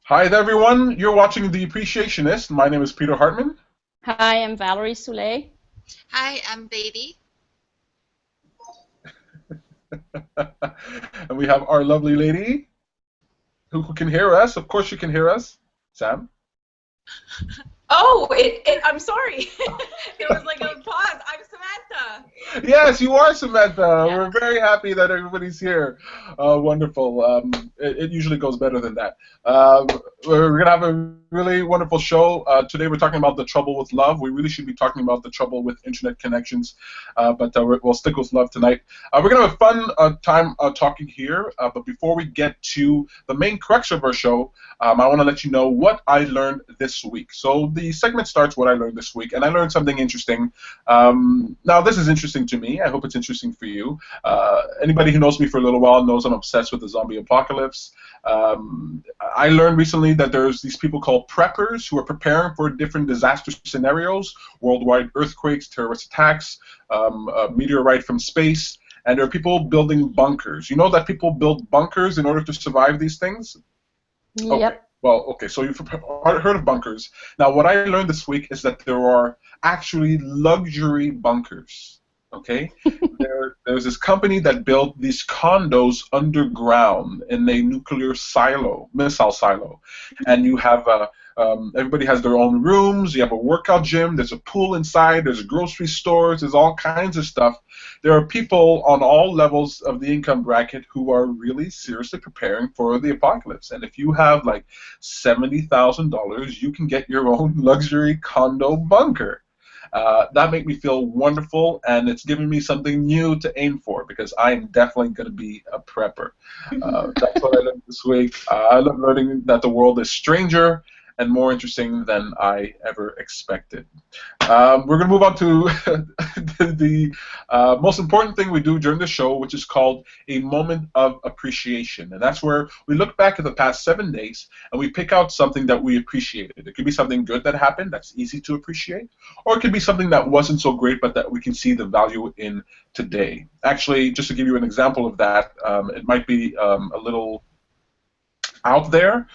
Hi there, everyone. You're watching The Appreciationist. My name is Peter Hartman. Hi, I'm Valerie Soule. Hi, I'm Baby. And we have our lovely lady who can hear us. Of course, you can hear us. Sam? Oh, I'm sorry. There was like a pause. I'm Samantha. Yes, you are, Samantha. Yeah. We're very happy that everybody's here. Wonderful. It usually goes better than that. We're going to have a really wonderful show. Today we're talking about the trouble with love. We really should be talking about the trouble with internet connections, but we'll stick with love tonight. We're going to have a fun time talking here, but before we get to the main crux of our show, I want to let you know what I learned this week. So the segment starts what I learned this week, and I learned something interesting. Now, this is interesting to me. I hope it's interesting for you. Anybody who knows me for a little while knows I'm obsessed with the zombie apocalypse. I learned recently that there's these people called preppers who are preparing for different disaster scenarios, worldwide earthquakes, terrorist attacks, a meteorite from space, and there are people building bunkers. You know that people build bunkers in order to survive these things? Okay. Yep. Well, okay, so you've heard of bunkers. Now, what I learned this week is that there are actually luxury bunkers. Okay? There's this company that built these condos underground in a nuclear silo, missile silo. And you have everybody has their own rooms. You have a workout gym. There's a pool inside. There's grocery stores. There's all kinds of stuff. There are people on all levels of the income bracket who are really seriously preparing for the apocalypse. And if you have like $70,000, you can get your own luxury condo bunker. That made me feel wonderful, and it's given me something new to aim for because I'm definitely going to be a prepper. That's what I learned this week. I love learning that the world is stranger and more interesting than I ever expected. We're going to move on to the most important thing we do during the show, which is called a moment of appreciation. And that's where we look back at the past 7 days and we pick out something that we appreciated. It could be something good that happened that's easy to appreciate, or it could be something that wasn't so great but that we can see the value in today. Actually, just to give you an example of that, it might be a little out there.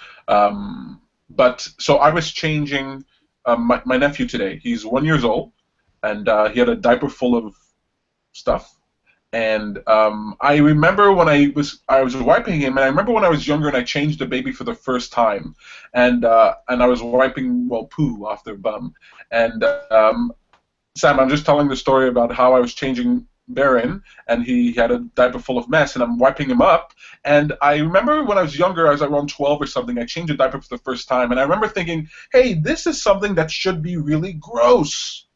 But so I was changing my nephew today. He's 1 year old, and he had a diaper full of stuff. And I remember when I was wiping him, and I remember when I was younger and I changed the baby for the first time, and I was wiping poo off their bum. And Sam, I'm just telling the story about how I was changing Baron, and he had a diaper full of mess, and I'm wiping him up. And I remember when I was younger, I was around 12 or something, I changed a diaper for the first time, and I remember thinking, hey, this is something that should be really gross.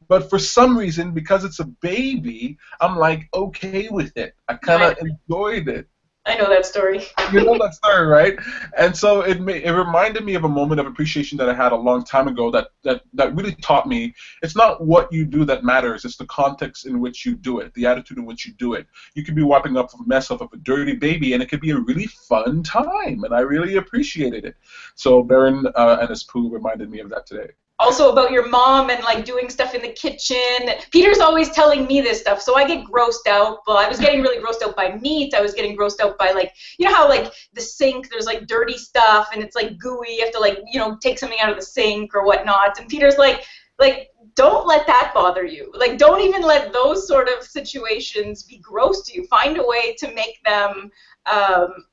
But for some reason, because it's a baby, I'm like okay with it. I kind of enjoyed it. I know that story. You know that story, right? And so it reminded me of a moment of appreciation that I had a long time ago that really taught me it's not what you do that matters, it's the context in which you do it, the attitude in which you do it. You could be wiping up a mess off of a dirty baby, and it could be a really fun time, and I really appreciated it. So Baron and his poo reminded me of that today. Also about your mom and like doing stuff in the kitchen. Peter's always telling me this stuff, so I get grossed out. Well, I was getting really grossed out by meat. I was getting grossed out by like, you know how like the sink, there's like dirty stuff and it's like gooey. You have to like, take something out of the sink or whatnot. And Peter's like, don't let that bother you. Like, don't even let those sort of situations be gross to you. Find a way to make them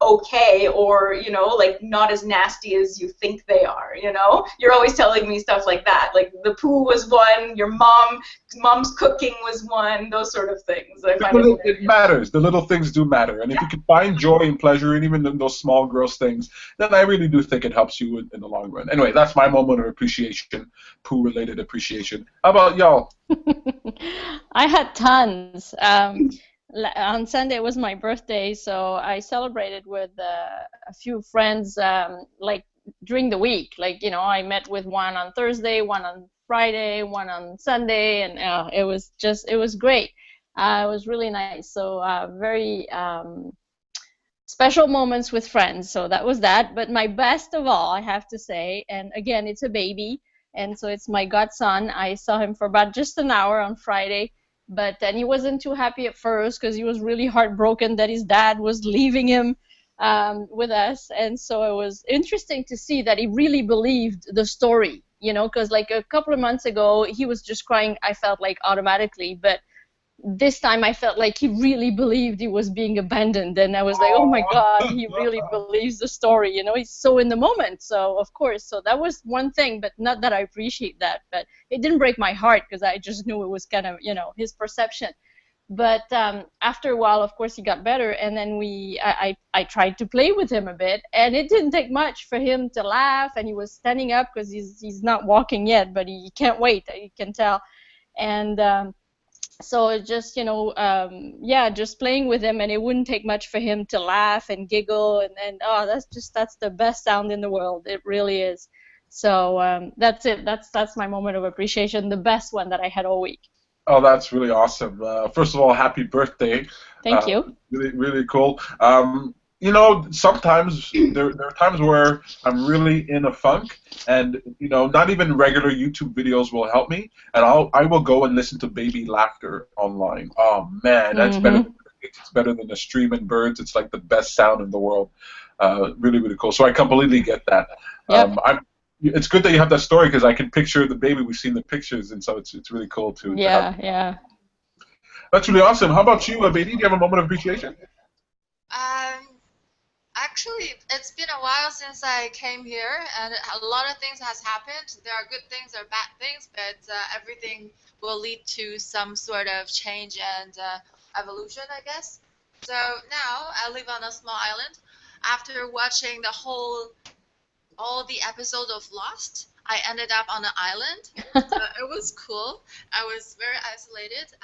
okay, or like not as nasty as you think they are. You're always telling me stuff like that, like the poo was one, your mom's cooking was one, those sort of things. I find it matters. The little things do matter, and if you can find joy and pleasure in even those small gross things, then I really do think it helps you in the long run. Anyway, that's my moment of appreciation, poo related appreciation. How about y'all? I had tons. On Sunday was my birthday, so I celebrated with a few friends like during the week. Like, I met with one on Thursday, one on Friday, one on Sunday, and it was great. It was really nice. So very special moments with friends. So that was that. But my best of all, I have to say, and again, it's a baby, and so it's my godson. I saw him for about just an hour on Friday. But then he wasn't too happy at first because he was really heartbroken that his dad was leaving him. with us, and so it was interesting to see that he really believed the story, because like a couple of months ago he was just crying, I felt like automatically, but this time I felt like he really believed he was being abandoned, and I was like, oh my God, he really believes the story, he's so in the moment. So of course, so that was one thing, but not that I appreciate that, but it didn't break my heart because I just knew it was kind of, his perception. But after a while, of course, he got better, and then I tried to play with him a bit, and it didn't take much for him to laugh, and he was standing up because he's not walking yet, but he can't wait, you can tell. And so it just, just playing with him, and it wouldn't take much for him to laugh and giggle, and oh, that's the best sound in the world. It really is. So that's it. That's my moment of appreciation, the best one that I had all week. Oh, that's really awesome. First of all, happy birthday. Thank you. Really, really cool. Sometimes there are times where I'm really in a funk, and not even regular YouTube videos will help me, and I will go and listen to baby laughter online. Oh man, that's better. It's better than the streaming birds. It's like the best sound in the world. Really, really cool. So I completely get that. Yep. It's good that you have that story because I can picture the baby. We've seen the pictures, and so it's really cool to. Yeah. That's really awesome. How about you, Baby? Do you have a moment of appreciation? Actually, it's been a while since I came here, and a lot of things has happened. There are good things, there are bad things, but everything will lead to some sort of change and evolution, I guess. So now I live on a small island. After watching all the episodes of Lost, I ended up on an island. So it was cool. I was very isolated.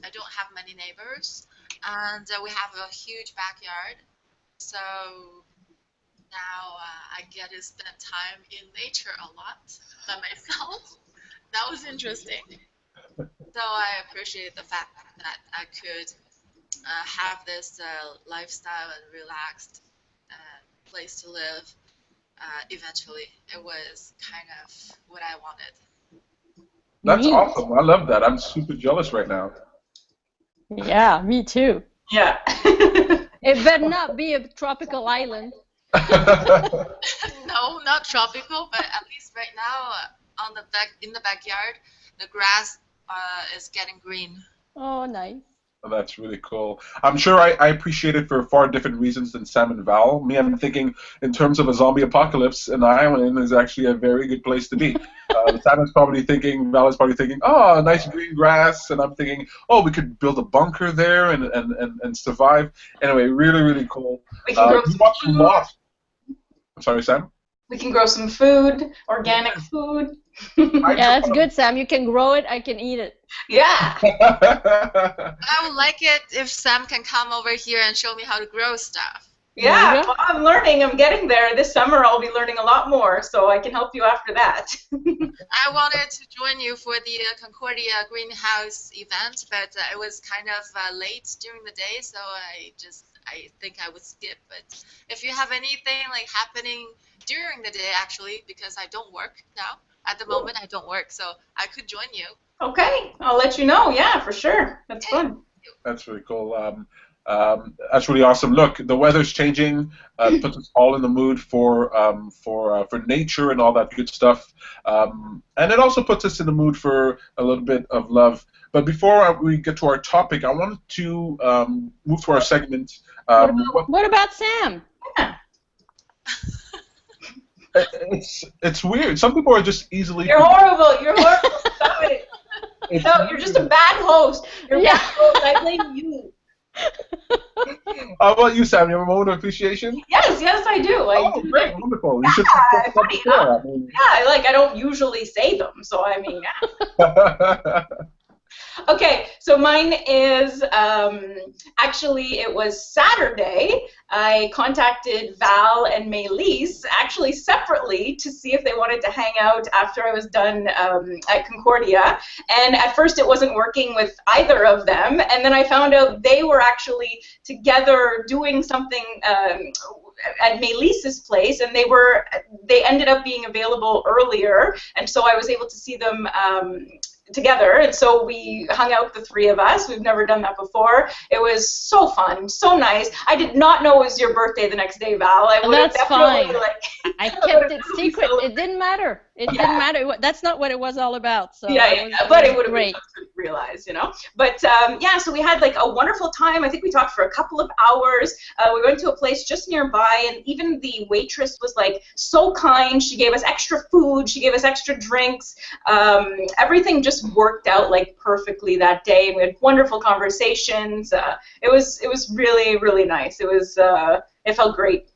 I don't have many neighbors, and we have a huge backyard. So now I get to spend time in nature a lot by myself. That was interesting. So I appreciate the fact that I could have this lifestyle and relaxed place to live. Eventually, it was kind of what I wanted. That's awesome. I love that. I'm super jealous right now. Yeah, me too. Yeah. It better not be a tropical island. No, not tropical, but at least right now in the backyard, the grass is getting green. Oh, nice. Oh, that's really cool. I'm sure I appreciate it for far different reasons than Sam and Val. Me, I'm thinking in terms of a zombie apocalypse, an island is actually a very good place to be. Sam is probably thinking, Val is probably thinking, oh, nice green grass, and I'm thinking, oh, we could build a bunker there and survive. Anyway, really, really cool. We can grow you watched Lost. I'm sorry, Sam? We can grow some food, organic food. Yeah, that's good, Sam. You can grow it, I can eat it. Yeah. I would like it if Sam can come over here and show me how to grow stuff. Yeah, well, I'm learning. I'm getting there. This summer I'll be learning a lot more, so I can help you after that. I wanted to join you for the Concordia greenhouse event, but it was kind of late during the day, so I think I would skip. But if you have anything like happening during the day, actually, because I don't work now. At the moment, I don't work, so I could join you. Okay, I'll let you know. Yeah, for sure. That's fun. That's really cool. That's really awesome. Look, the weather's changing. Puts us all in the mood for nature and all that good stuff. And it also puts us in the mood for a little bit of love. But before we get to our topic, I wanted to move to our segment. What about Sam? Yeah. It's weird. Some people are just easily. You're horrible. You're horrible. Stop it. No, you're just a bad host. You're a bad host. I blame you. How about you, Sam? You have a moment of appreciation? Yes, I do. Great, wonderful. You should funny, huh? I don't usually say them, so I mean, yeah. Okay, so mine is, actually, it was Saturday. I contacted Val and Maylise, actually separately, to see if they wanted to hang out after I was done at Concordia. And at first it wasn't working with either of them, and then I found out they were actually together doing something at Maylise's place, and they ended up being available earlier, and so I was able to see them together, and so we hung out, the three of us. We've never done that before. It was so fun, so nice. I did not know it was your birthday the next day, Val. I would have definitely fine. I kept it secret. It didn't matter. It didn't matter. That's not what it was all about. So but it would have been to realize, you know. But so we had like a wonderful time. I think we talked for a couple of hours. We went to a place just nearby, and even the waitress was like so kind. She gave us extra food. She gave us extra drinks. Everything just worked out like perfectly that day, and we had wonderful conversations. It was really, really nice. It felt great.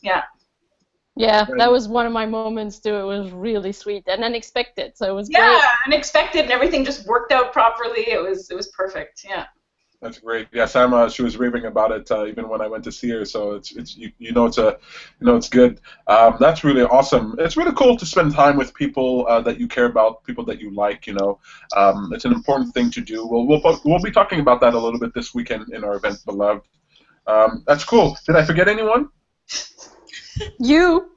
Yeah, that was one of my moments too. It was really sweet and unexpected, so it was great. Yeah, unexpected, and everything just worked out properly. It was perfect. Yeah. That's great. Yeah, Sam, she was raving about it even when I went to see her. So it's it's good. That's really awesome. It's really cool to spend time with people that you care about, people that you like. It's an important thing to do. We'll be talking about that a little bit this weekend in our event, Beloved. That's cool. Did I forget anyone? You?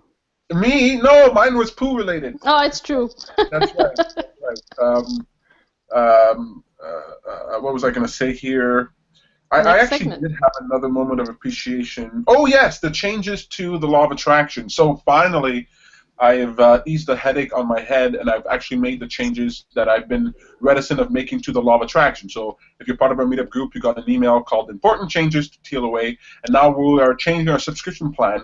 Me? No, mine was poo related. Oh, it's true. That's right. What was I going to say here? I actually did have another moment of appreciation. Oh, yes, the changes to the law of attraction. So finally, I've eased the headache on my head, and I've actually made the changes that I've been reticent of making to the law of attraction. So if you're part of our meetup group, you got an email called Important Changes to Teal Away, and now we are changing our subscription plan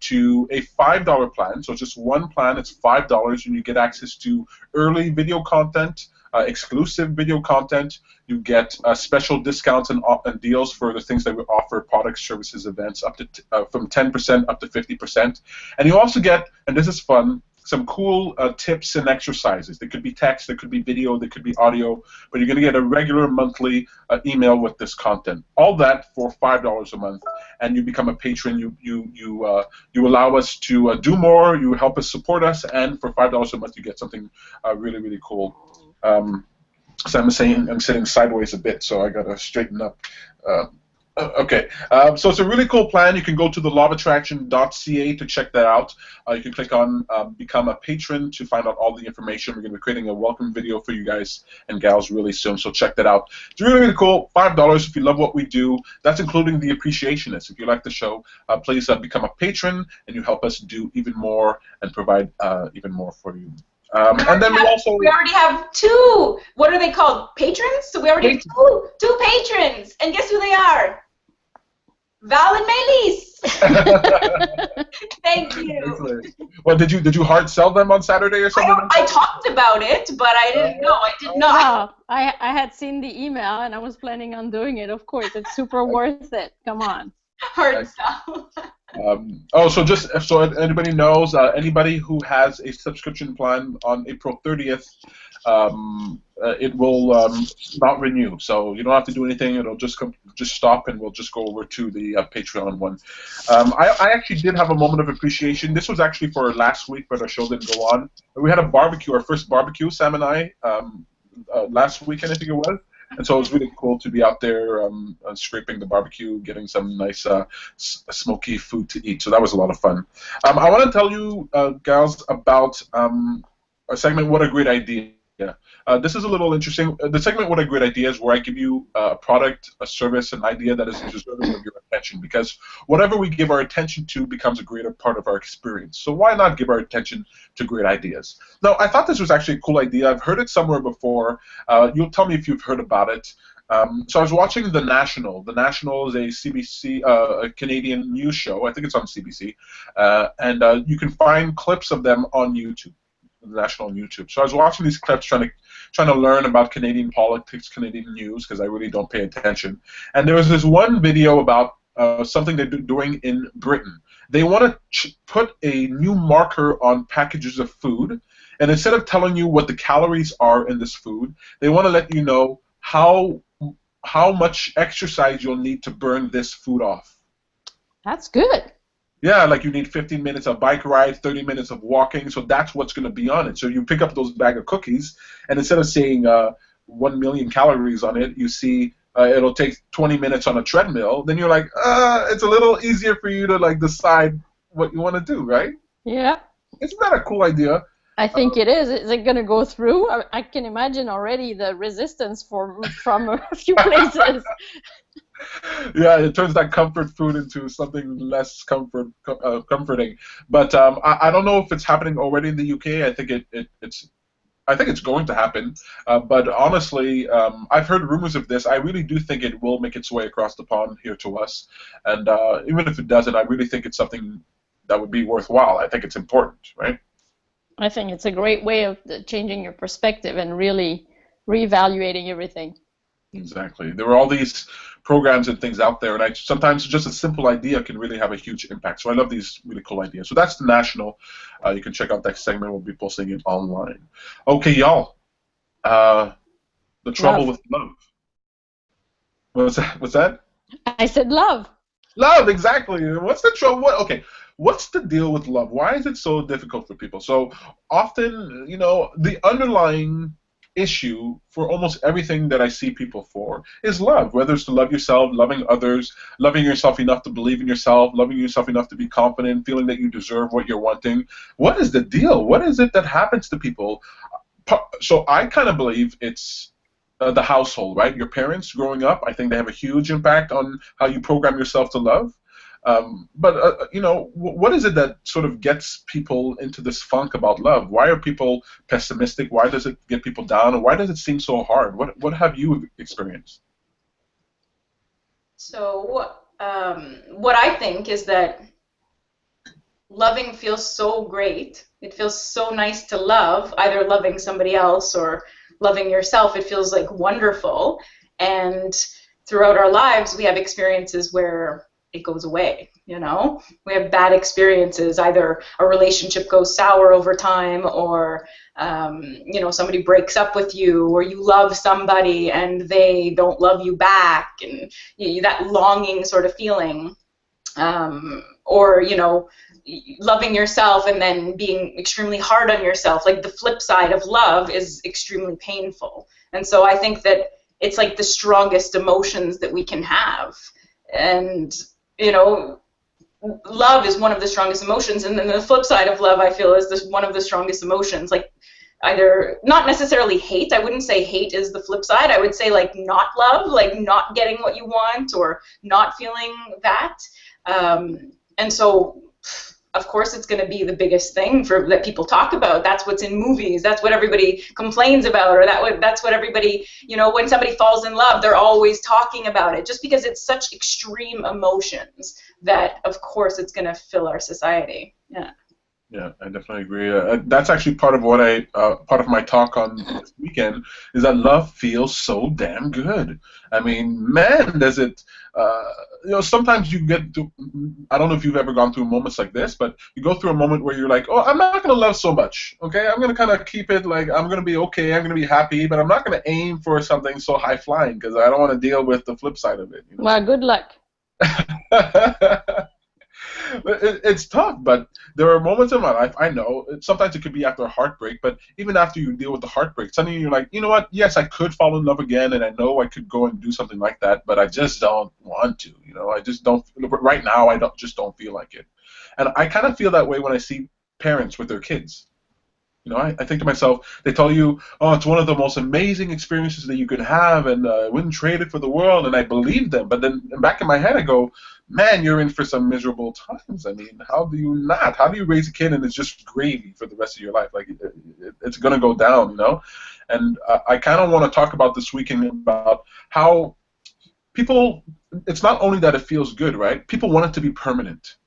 to a $5 plan. So just one plan, it's $5, and you get access to early video content, exclusive video content. You get special discounts and deals for the things that we offer, products, services, events, up to from 10% up to 50%. And you also get, and this is fun, some cool tips and exercises. They could be text, they could be video, they could be audio, but you're going to get a regular monthly email with this content. All that for $5 a month, and you become a patron. You allow us to do more. You help us support us, and for $5 a month, you get something really, really cool. So I'm sitting sideways a bit, so I gotta straighten up. Okay, so it's a really cool plan. You can go to the lawofattraction.ca to check that out. You can click on Become a Patron to find out all the information. We're going to be creating a welcome video for you guys and gals really soon, so check that out. It's really, really cool. $5 if you love what we do. That's including the Appreciationist. If you like the show, please become a patron, and you help us do even more and provide even more for you. And then we already have two. What are they called? Patrons? So we already have two patrons, and guess who they are? Val and Melis. Thank you. Excellent. Well, did you hard sell them on Saturday or something? I talked about it, but I didn't know. I did not. Wow. I had seen the email, and I was planning on doing it. Of course, it's super worth it. Come on. Hard sell. So just so anybody knows, anybody who has a subscription plan on April 30th, it will not renew. So you don't have to do anything. It'll just stop, and we'll just go over to the Patreon one. I actually did have a moment of appreciation. This was actually for last week, but our show didn't go on. We had a barbecue, our first barbecue, Sam and I, last weekend, I think it was. And so it was really cool to be out there scraping the barbecue, getting some nice smoky food to eat. So that was a lot of fun. I want to tell you, gals, about a segment, What a Great Idea. This is a little interesting. The segment, What a Great Idea, is where I give you a product, a service, an idea that is deserving of your attention, because whatever we give our attention to becomes a greater part of our experience. So why not give our attention to great ideas? Now, I thought this was actually a cool idea. I've heard it somewhere before. You'll tell me if you've heard about it. So I was watching The National. The National is a CBC, a Canadian news show. I think it's on CBC. And you can find clips of them on YouTube. The National on YouTube. So I was watching these clips, trying to learn about Canadian politics, Canadian news, because I really don't pay attention. And there was this one video about something they're doing in Britain. They want to put a new marker on packages of food, and instead of telling you what the calories are in this food, they want to let you know how much exercise you'll need to burn this food off. That's good. Yeah, like you need 15 minutes of bike ride, 30 minutes of walking, so that's what's going to be on it. So you pick up those bag of cookies, and instead of saying 1 million calories on it, you see it'll take 20 minutes on a treadmill. Then you're like, it's a little easier for you to like decide what you want to do, right? Yeah. Isn't that a cool idea? I think it is. Is it going to go through? I can imagine already the resistance from a few places. Yeah, it turns that comfort food into something less comforting. But I don't know if it's happening already in the UK. I think it's going to happen. But honestly, I've heard rumors of this. I really do think it will make its way across the pond here to us. And even if it doesn't, I really think it's something that would be worthwhile. I think it's important, right? I think it's a great way of changing your perspective and really reevaluating everything. Exactly. There are all these programs and things out there, and sometimes just a simple idea can really have a huge impact. So I love these really cool ideas. So that's the national. You can check out that segment. We'll be posting it online. Okay, y'all. The trouble with love. What's that? What's that? I said love. Love, exactly. What's the trouble? Okay, what's the deal with love? Why is it so difficult for people? So often, the underlying issue for almost everything that I see people for is love, whether it's to love yourself, loving others, loving yourself enough to believe in yourself, loving yourself enough to be confident, feeling that you deserve what you're wanting. What is the deal? What is it that happens to people? So I kind of believe it's the household, right? Your parents growing up, I think they have a huge impact on how you program yourself to love. But what is it that sort of gets people into this funk about love? Why are people pessimistic? Why does it get people down? And why does it seem so hard? What have you experienced? So what I think is that loving feels so great. It feels so nice to love, either loving somebody else or loving yourself. It feels like wonderful. And throughout our lives, we have experiences where it goes away, We have bad experiences. Either a relationship goes sour over time, or, somebody breaks up with you, or you love somebody and they don't love you back, and that longing sort of feeling. Or, loving yourself and then being extremely hard on yourself. Like the flip side of love is extremely painful. And so I think that it's like the strongest emotions that we can have. And, love is one of the strongest emotions. And then the flip side of love, I feel, is one of the strongest emotions. Like either, not necessarily hate. I wouldn't say hate is the flip side. I would say like not love, like not getting what you want or not feeling that. And so, of course, it's going to be the biggest thing that people talk about. That's what's in movies. That's what everybody complains about, or that's what everybody, when somebody falls in love, they're always talking about it, just because it's such extreme emotions that, of course, it's going to fill our society. Yeah. Yeah, I definitely agree. That's actually part of part of my talk on this weekend, is that love feels so damn good. I mean, man, does it. Sometimes you get to. I don't know if you've ever gone through moments like this, but you go through a moment where you're like, oh, I'm not gonna love so much. Okay, I'm gonna kind of keep it like I'm gonna be okay. I'm gonna be happy, but I'm not gonna aim for something so high flying because I don't want to deal with the flip side of it. Well, good luck. It's tough, but there are moments in my life, I know, sometimes it could be after a heartbreak, but even after you deal with the heartbreak, suddenly you're like, you know what, yes, I could fall in love again, and I know I could go and do something like that, but I just don't want to, I just don't, right now, just don't feel like it. And I kind of feel that way when I see parents with their kids. I think to myself, they tell you, oh, it's one of the most amazing experiences that you could have, and I wouldn't trade it for the world, and I believe them. But then back in my head, I go, man, you're in for some miserable times. I mean, how do you not? How do you raise a kid and it's just gravy for the rest of your life? Like, it's going to go down, And I kind of want to talk about this weekend about how people, it's not only that it feels good, right? People want it to be permanent.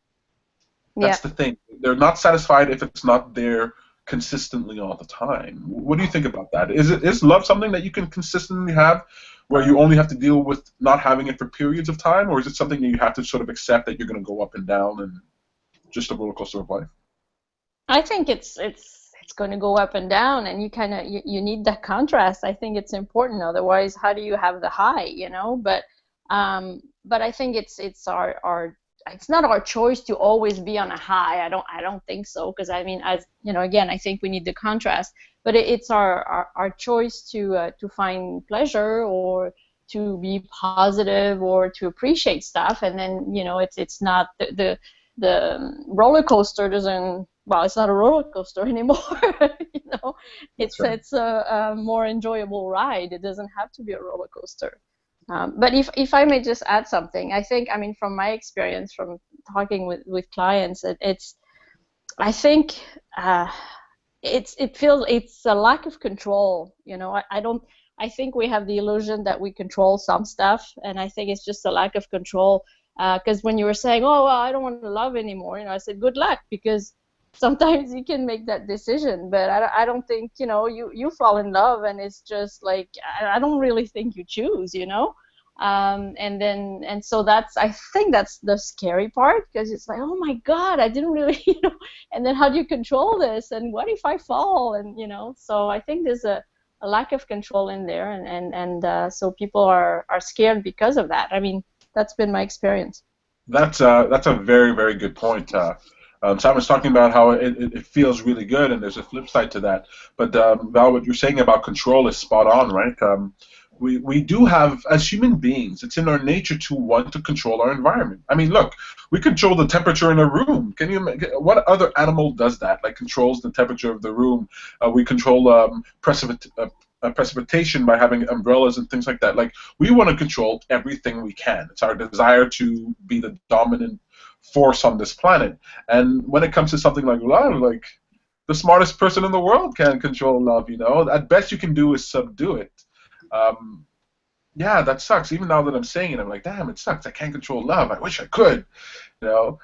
That's the thing. They're not satisfied if it's not there consistently all the time. What do you think about that? Is love something that you can consistently have where you only have to deal with not having it for periods of time, or is it something that you have to sort of accept that you're going to go up and down and just a roller coaster of life? I think it's going to go up and down, and you need that contrast. I think it's important. Otherwise, how do you have the high? But I think it's our it's not our choice to always be on a high. I don't think so, because I mean, as again, I think we need the contrast. But it's our choice to find pleasure, or to be positive, or to appreciate stuff. And then it's not the roller coaster doesn't well, it's not a roller coaster anymore. You know, That's right. it's a more enjoyable ride. It doesn't have to be a roller coaster. But if I may just add something, I think, I mean, from my experience from talking with clients, I think it feels it's a lack of control. You know, I don't. I think we have the illusion that we control some stuff, and I think it's just a lack of control. Because when you were saying, "Oh, well, I don't want to love anymore," you know, I said, "Good luck," because sometimes you can make that decision. But I don't think, you know, you fall in love, and it's just like I don't really think you choose. You know. And so that's, I think that's the scary part, because it's like, oh my God, I didn't really, you know, and then how do you control this, and what if I fall, and you know, so I think there's a lack of control in there, and so people are scared because of that. I mean, that's been my experience. That's a very, very good point. Simon's talking about how it feels really good, and there's a flip side to that. But Val, what you're saying about control is spot on, right? We do have, as human beings, it's in our nature to want to control our environment. I mean, look, we control the temperature in a room. Can you? What other animal does that? Like controls the temperature of the room? We control precipitation by having umbrellas and things like that. Like we want to control everything we can. It's our desire to be the dominant force on this planet. And when it comes to something like love, like the smartest person in the world can't control love. You know, at best you can do is subdue it. Yeah, that sucks. Even now that I'm saying it, I'm like, damn, it sucks. I can't control love. I wish I could. You know.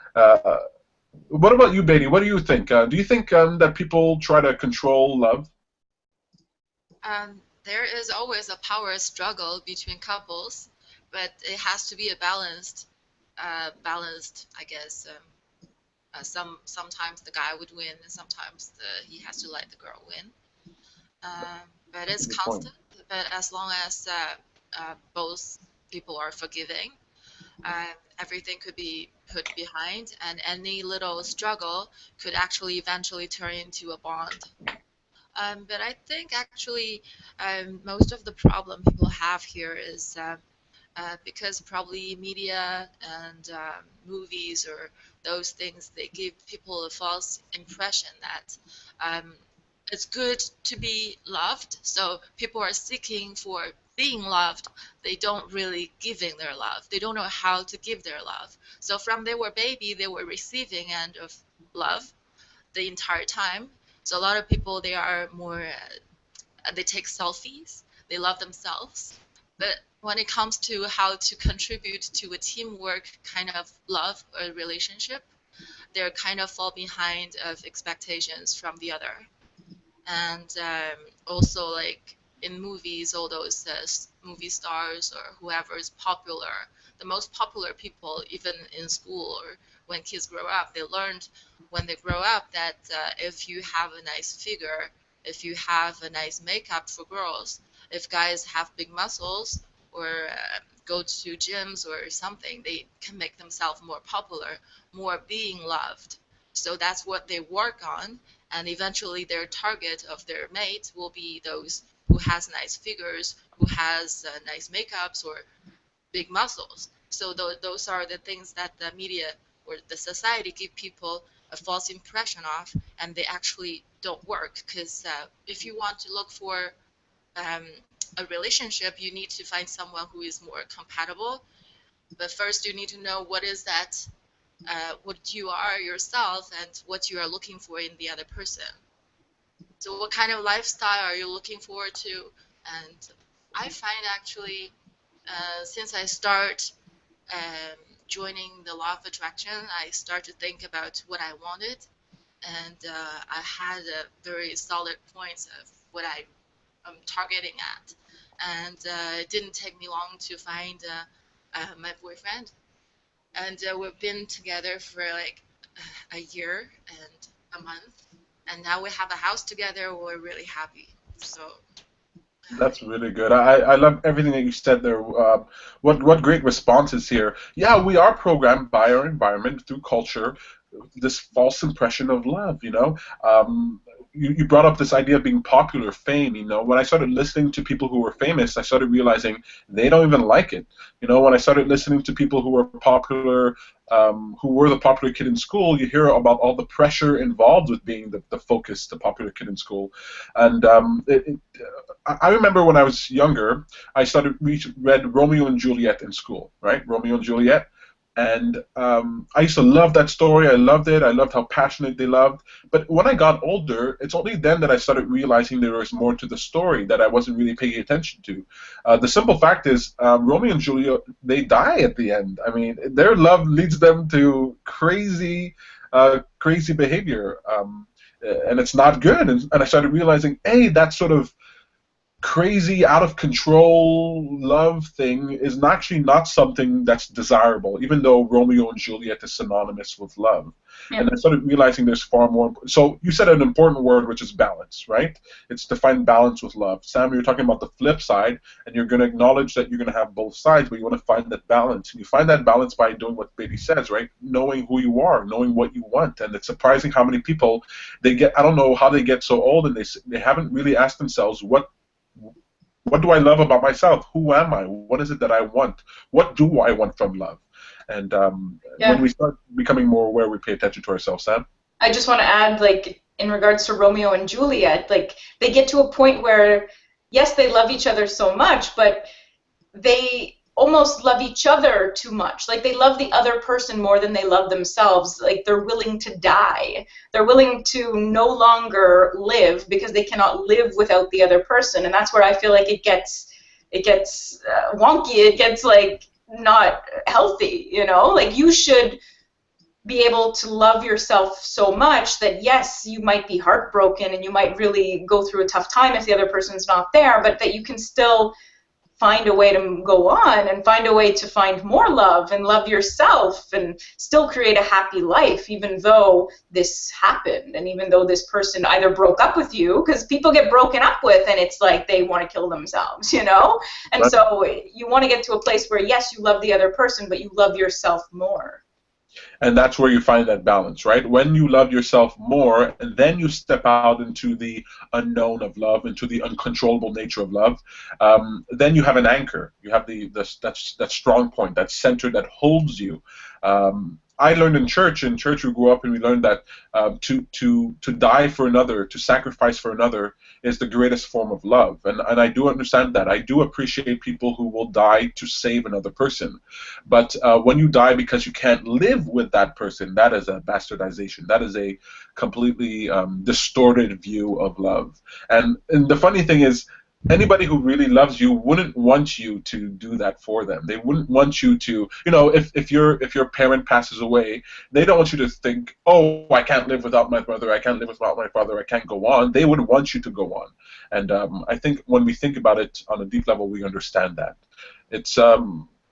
What about you, Beatty? What do you think? Do you think that people try to control love? There is always a power struggle between couples, but it has to be a balanced, I guess. Sometimes the guy would win, and sometimes he has to let the girl win. But That's a it's good point. constant. But as long as both people are forgiving, everything could be put behind, and any little struggle could actually eventually turn into a bond. But I think actually most of the problem people have here is because probably media and movies or those things, they give people a false impression that um, it's good to be loved. So people are seeking for being loved. They don't really giving their love. They don't know how to give their love. So from they were baby, they were receiving end of love the entire time. So a lot of people, they are more they take selfies, they love themselves. But when it comes to how to contribute to a teamwork kind of love or relationship, they kind of fall behind of expectations from the other. And also, like in movies, all those movie stars or whoever is popular, the most popular people, even in school or when kids grow up, they learned when they grow up that if you have a nice figure, if you have a nice makeup for girls, if guys have big muscles or go to gyms or something, they can make themselves more popular, more being loved. So that's what they work on, and eventually their target of their mate will be those who has nice figures, who has nice makeups or big muscles. So those are the things that the media or the society give people a false impression of, and they actually don't work. Because if you want to look for um, a relationship, you need to find someone who is more compatible. But first, you need to know what is that, what you are yourself, and what you are looking for in the other person. So what kind of lifestyle are you looking forward to? And I find actually, since I start joining the law of attraction, I start to think about what I wanted, and I had a very solid points of what I'm targeting at. And it didn't take me long to find my boyfriend, and we've been together for like a year and a month, and now we have a house together. We're really happy. So That's really good. I love everything that you said there. What great responses here. Yeah, we are programmed by our environment through culture this false impression of love, you brought up this idea of being popular, fame. When I started listening to people who were famous, I started realizing they don't even like it. When I started listening to people who were popular, who were the popular kid in school, you hear about all the pressure involved with being the focus, the popular kid in school. And I remember when I was younger, I read Romeo and Juliet in school, right? Romeo and Juliet. And I used to love that story. I loved it. I loved how passionate they loved. But when I got older, it's only then that I started realizing there was more to the story that I wasn't really paying attention to. The simple fact is, Romeo and Juliet, they die at the end. I mean, their love leads them to crazy, crazy behavior, and it's not good. And I started realizing, hey, that sort of crazy, out of control love thing is actually not something that's desirable, even though Romeo and Juliet is synonymous with love. Yeah. And I started realizing there's far more. So you said an important word, which is balance, right? It's to find balance with love. Sam, you're talking about the flip side, and you're going to acknowledge that you're going to have both sides, but you want to find that balance. And you find that balance by doing what Baby says, right? Knowing who you are, knowing what you want. And it's surprising how many people I don't know how they get so old, and they haven't really asked themselves, what do I love about myself? Who am I? What is it that I want? What do I want from love? And when we start becoming more aware, we pay attention to ourselves. Sam? I just want to add, in regards to Romeo and Juliet, they get to a point where, yes, they love each other so much, but they almost love each other too much. They love the other person more than they love themselves. They're willing to die. They're willing to no longer live because they cannot live without the other person. And that's where I feel like it gets wonky. It gets not healthy. You should be able to love yourself so much that, yes, you might be heartbroken and you might really go through a tough time if the other person's not there, but that you can still find a way to go on and find a way to find more love and love yourself and still create a happy life, even though this happened and even though this person either broke up with you, because people get broken up with and it's like they want to kill themselves, And right. So you want to get to a place where, yes, you love the other person, but you love yourself more. And that's where you find that balance, right? When you love yourself more, and then you step out into the unknown of love, into the uncontrollable nature of love, then you have an anchor. You have that strong point, that center that holds you. I learned in church we grew up and we learned that to die for another, to sacrifice for another is the greatest form of love. And I do understand that. I do appreciate people who will die to save another person. But when you die because you can't live with that person, that is a bastardization. That is a completely distorted view of love. And the funny thing is, anybody who really loves you wouldn't want you to do that for them. They wouldn't want you to, if your parent passes away, they don't want you to think, oh, I can't live without my brother, I can't live without my father, I can't go on. They would want you to go on. And I think when we think about it on a deep level, we understand that.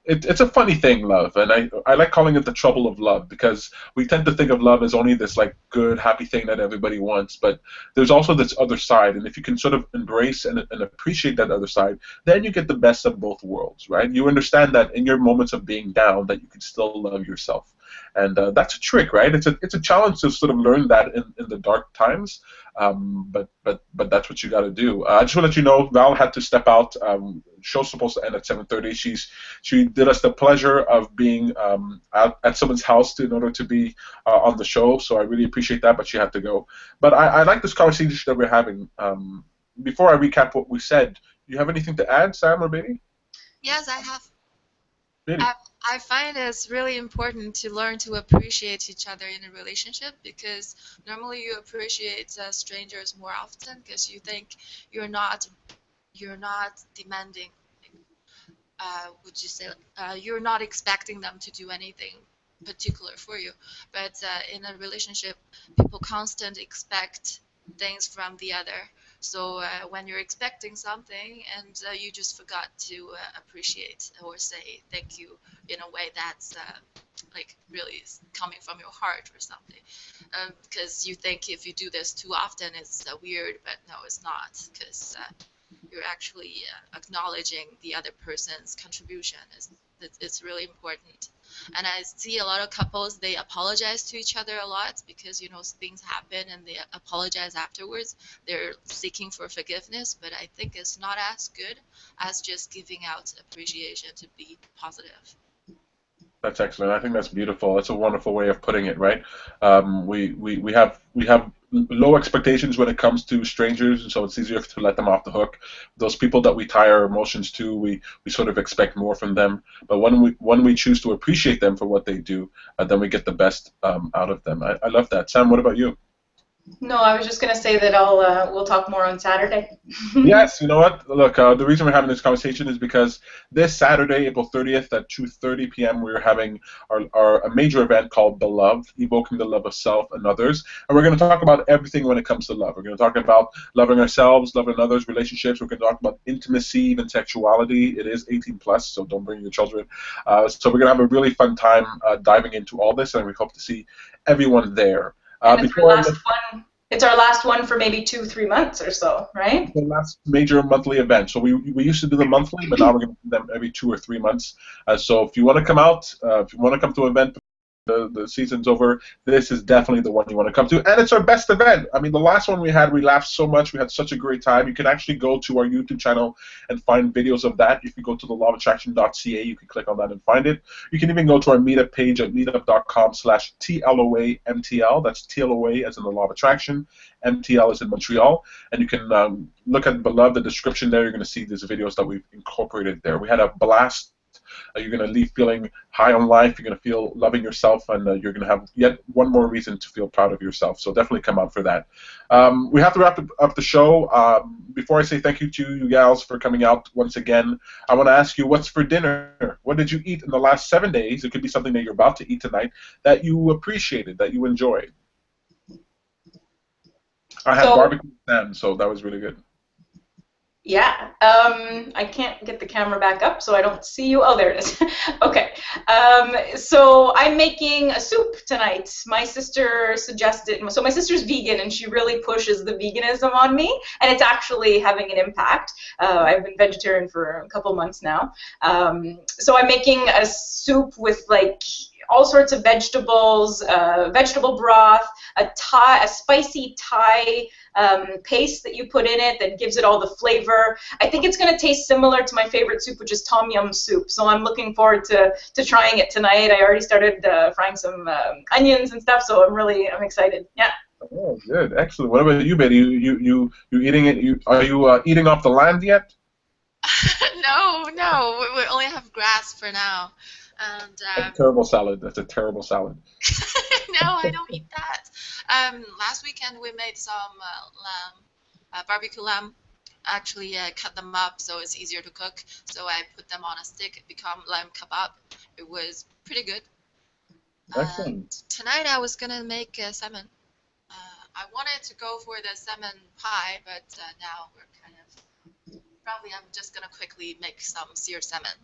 It's a funny thing, love, and I like calling it the trouble of love, because we tend to think of love as only this good, happy thing that everybody wants, but there's also this other side, and if you can sort of embrace and appreciate that other side, then you get the best of both worlds, right? You understand that in your moments of being down, that you can still love yourself, and that's a trick, right? It's a challenge to sort of learn that in the dark times, but that's what you got to do. I just want to let you know, Val had to step out. Show's supposed to end at 7:30. She did us the pleasure of being at someone's house in order to be on the show, so I really appreciate that, but she had to go. But I like this conversation that we're having. Before I recap what we said, do you have anything to add, Sam or Baby? Yes, I have. Baby. I find it's really important to learn to appreciate each other in a relationship, because normally you appreciate strangers more often because you think you're not demanding. Would you say you're not expecting them to do anything particular for you? But in a relationship, people constantly expect things from the other. So when you're expecting something and you just forgot to appreciate or say thank you in a way that's really coming from your heart or something, because you think if you do this too often it's weird, but no, it's not, because you're actually acknowledging the other person's contribution. It's really important. And I see a lot of couples, they apologize to each other a lot because, things happen and they apologize afterwards. They're seeking for forgiveness, but I think it's not as good as just giving out appreciation to be positive. That's excellent. I think that's beautiful. That's a wonderful way of putting it, right? We have low expectations when it comes to strangers, and so it's easier to let them off the hook. Those people that we tie our emotions to, we sort of expect more from them. But when we choose to appreciate them for what they do, then we get the best out of them. I love that. Sam, what about you? No, I was just gonna say that we'll talk more on Saturday. Yes, you know what? Look, the reason we're having this conversation is because this Saturday, April 30th at 2:30 p.m., we're having a major event called Beloved, Evoking the Love of Self and Others. And we're going to talk about everything when it comes to love. We're going to talk about loving ourselves, loving others, relationships. We're going to talk about intimacy, even sexuality. It is 18 plus, so don't bring your children. So we're going to have a really fun time diving into all this, and we hope to see everyone there. It's our last one for maybe 2-3 months or so, right? The last major monthly event. So we used to do them monthly, but now we're going to do them every 2 or 3 months. So if you want to come out, if you want to come to an event, the season's over, this is definitely the one you want to come to. And it's our best event. I mean, the last one we laughed so much. We had such a great time. You can actually go to our YouTube channel and find videos of that. If you go to thelawofattraction.ca, you can click on that and find it. You can even go to our meetup page at meetup.com/TLOAMTL. That's TLOA as in the Law of Attraction. MTL is in Montreal. And you can look at Beloved, the description there. You're going to see these videos that we've incorporated there. We had a blast. You're going to leave feeling high on life. You're going to feel loving yourself, and you're going to have yet one more reason to feel proud of yourself. So definitely come out for that. We have to wrap up the show. Before I say thank you to you gals for coming out once again, I want to ask you, what's for dinner? What did you eat in the last 7 days? It could be something that you're about to eat tonight that you appreciated, that you enjoyed. I had barbecue Sam, so that was really good. Yeah, I can't get the camera back up, so I don't see you. Oh, there it is. Okay, so I'm making a soup tonight. My sister suggested, so my sister's vegan, and she really pushes the veganism on me, and it's actually having an impact. I've been vegetarian for a couple months now. So I'm making a soup with like all sorts of vegetables, vegetable broth, a spicy Thai paste that you put in it that gives it all the flavor. I think it's going to taste similar to my favorite soup, which is tom yum soup. So I'm looking forward to trying it tonight. I already started frying some onions and stuff, so I'm excited. Yeah. Oh, good, excellent. What about you, Betty? You eating it? Are you eating off the land yet? No, we only have grass for now. And That's a terrible salad. That's a terrible salad. No, I don't eat that. Last weekend we made some lamb, barbecue lamb. Actually, cut them up so it's easier to cook. So I put them on a stick. It became lamb kebab. It was pretty good. Excellent. Tonight I was gonna make salmon. I wanted to go for the salmon pie, but now we're kind of probably I'm just gonna quickly make some seared salmon.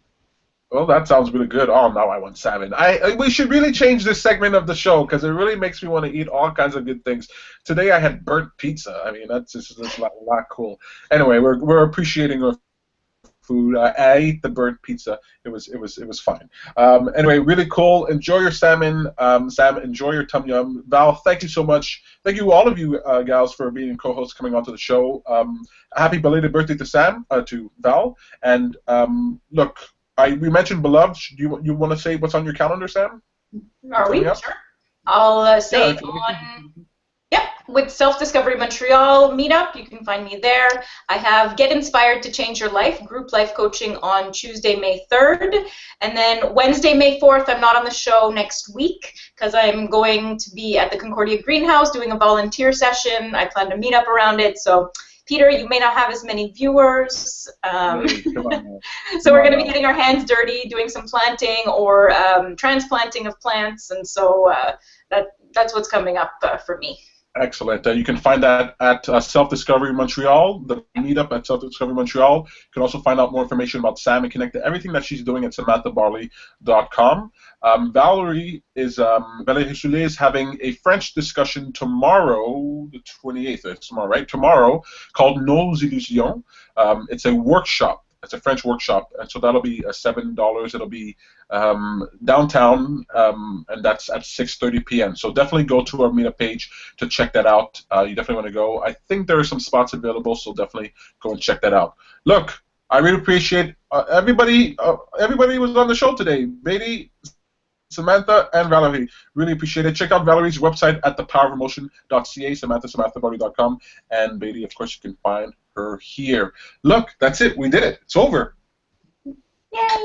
Well, that sounds really good. Oh, now I want salmon. We should really change this segment of the show because it really makes me want to eat all kinds of good things. Today I had burnt pizza. I mean, that's just a lot cool. Anyway, we're appreciating our food. I ate the burnt pizza. It was fine. Anyway, really cool. Enjoy your salmon, Sam. Enjoy your tom yum. Val, thank you so much. Thank you all of you gals for being co-hosts coming onto the show. Happy belated birthday to Sam, to Val, and look. We mentioned Beloved. Do you want to say what's on your calendar, Sam? Are we? Sure. I'll say with Self-Discovery Montreal meetup, you can find me there. I have Get Inspired to Change Your Life, group life coaching on Tuesday, May 3rd. And then Wednesday, May 4th, I'm not on the show next week because I'm going to be at the Concordia Greenhouse doing a volunteer session. I plan to meet up around it. So Peter, you may not have as many viewers, so we're going to be getting our hands dirty, doing some planting or transplanting of plants, and so that's what's coming up for me. Excellent. You can find that at Self-Discovery Montreal, the meetup at Self-Discovery Montreal. You can also find out more information about Sam and connect to everything that she's doing at SamanthaBarley.com. Valerie Soule is having a French discussion tomorrow, the 28th. It's tomorrow, right? Tomorrow, called Nos Illusions. It's a workshop It's a French workshop, and so that'll be $7. It'll be downtown, and that's at 6:30 p.m. So definitely go to our meetup page to check that out. You definitely want to go. I think there are some spots available, so definitely go and check that out. Look, I really appreciate everybody. Everybody was on the show today. Beatty, Samantha, and Valerie. Really appreciate it. Check out Valerie's website at thepowerofomotion.ca, samanthabarley.com, and Beatty, of course, you can find her here. Look, that's it. We did it. It's over. Yay!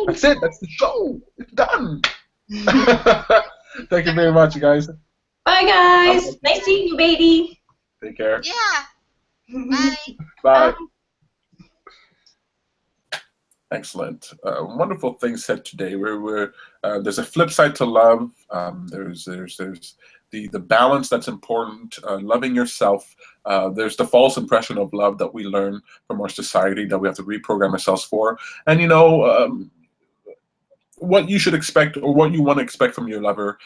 That's it. That's the show. It's done. Thank you very much, guys. Bye, guys. Nice seeing you, Beatty. Take care. Yeah. Bye. Bye. Excellent. Wonderful things said today. There's a flip side to love. There's the balance that's important. Loving yourself. There's the false impression of love that we learn from our society that we have to reprogram ourselves for. And what you should expect or what you want to expect from your lover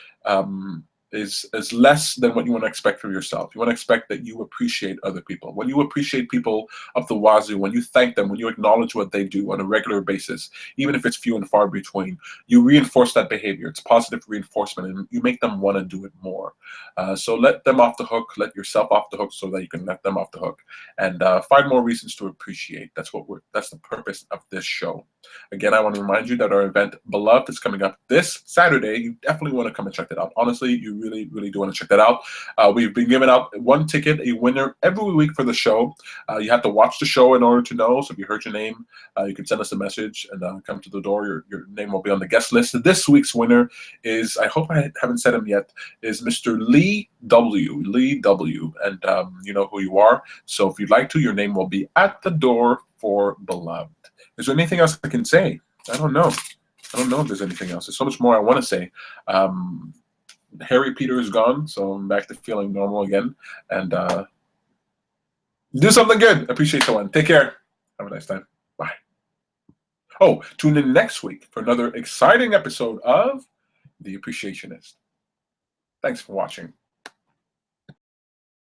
is less than what you want to expect from yourself. You want to expect that you appreciate other people. When you appreciate people up the wazoo, when you thank them, when you acknowledge what they do on a regular basis, even if it's few and far between, you reinforce that behavior. It's positive reinforcement, and you make them want to do it more. So let them off the hook, let yourself off the hook so that you can let them off the hook, and find more reasons to appreciate. That's the purpose of this show. Again, I want to remind you that our event, Beloved, is coming up this Saturday. You definitely want to come and check that out. Honestly, you really, really do want to check that out. We've been giving out one ticket, a winner, every week for the show. You have to watch the show in order to know. So if you heard your name, you can send us a message and come to the door. Your name will be on the guest list. This week's winner is, I hope I haven't said him yet, is Mr. Lee W. Lee W. And you know who you are. So if you'd like to, your name will be at the door for Beloved. Is there anything else I can say? I don't know. I don't know if there's anything else. There's so much more I want to say. Harry Peter is gone, so I'm back to feeling normal again. And do something good. Appreciate someone. Take care. Have a nice time. Bye. Oh, tune in next week for another exciting episode of The Appreciationist. Thanks for watching.